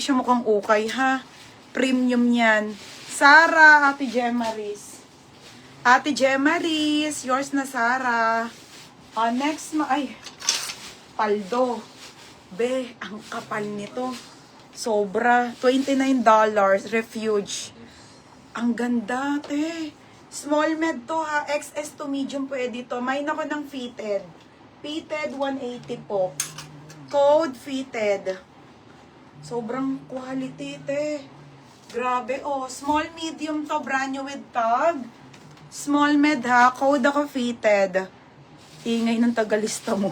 siya mukhang ukay, ha? Premium yan. Sara, Ate Gemaris. Ate Gemaris, yours na, Sara. Next, ay, paldo. Be, ang kapal nito. Sobra. $29. Refuge. Ang ganda, te. Small med to, ha. XS to medium pwede to. May ako ng fitted. Fitted, 180 po. Code fitted. Sobrang quality, te. Grabe, oh. Small medium to, brand new with tag. Small med, ha. Code ako fitted. Ingay ng tagalista mo.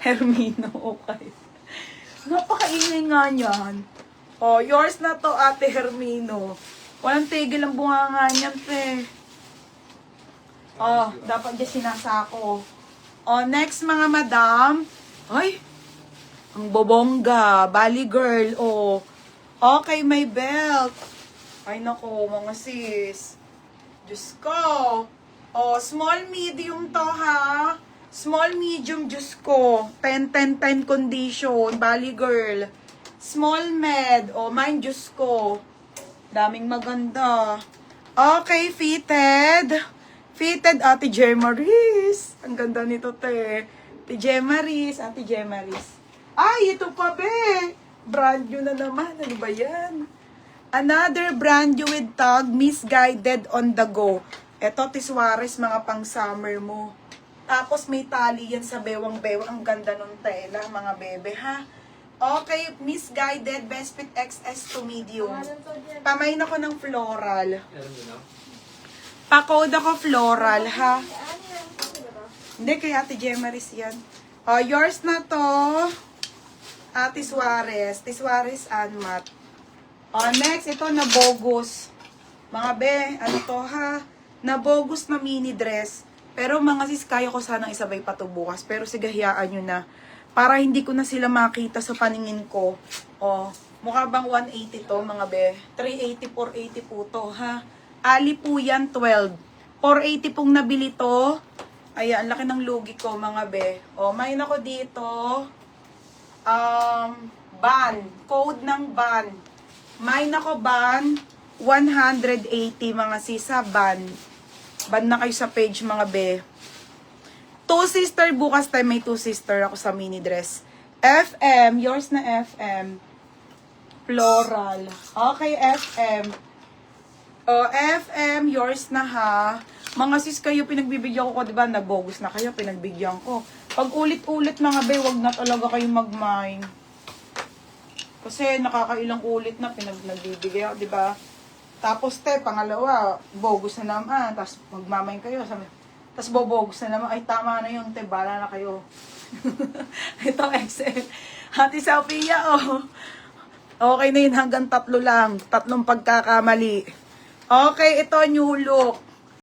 Hermino, okay. Napakaingay nga niyan. Oh, yours na to, Ate Hermino. Walang tigil ang bunganga niyan, te. Oh, dapat dyan sinasako. Oh, next mga madam. Ay, ang bobongga. Bali girl, oh. Okay, may belt. Ay, nako, mga sis. Diyos ko. Oh, small medium to, ha. Small medium, Diyos ko. 10-10-10 condition. Bali girl. Small med. Oh, mine, Diyos ko. Daming maganda. Okay, fitted. Fitted, Ate Gemaris. Ang ganda nito, te. Ate Gemaris, Ate Gemaris. Ay, ito pa, be. Brand new na naman. Ano ba yan? Another brand new with tag, Misguided on the go. Ito, Tiswares, mga pang summer mo. Tapos may tali yan sa bewang-bewang. Ang ganda nung tela, mga bebe, ha? Okay, Misguided, Best Fit XS to medium. Pamain ako ng floral. Pa-code ako floral, ha? Hindi, kay Ate Gemaris yan. Oh, yours na to. Ate Suarez. Tiswares Anmat. Oh, next, ito na bogus. Mga be, ano to, ha? Na bogus na mini dress. Pero mga sis, kaya ko sanang isabay pa to bukas. Pero sige, hiyaan nyo na. Para hindi ko na sila makita sa paningin ko. O, mukha bang 180 to, mga be? 380, 480 po to, ha? Ali po yan, 12. 480 pong nabili to. Ayan, laki ng lugi ko, mga be. O, may ako dito. Ban. Code ng ban. May ako ban. 180, mga sisa, ban. Ban na kayo sa page, mga be. Two sister, bukas tayo may two sister ako sa mini dress. FM, yours na FM. Floral. Okay, FM. O, FM, yours na, ha. Mga sis kayo, pinagbibigyan ko, diba? Nabogus na kayo, pinagbigyan ko. Pag ulit-ulit, mga be, wag na talaga kayong mag-mine. Kasi nakakailang ulit na pinagbibigay ako, diba? Tapos, te, pangalawa, bogus na naman. Tapos, magmamain kayo. Tapos, bobogus na naman. Ay, tama na yun, te. Bala na kayo. Ito, XL. Ate Sophia, oh. Okay na yun. Hanggang 3 lang. 3 pagkakamali. Okay, ito, new look.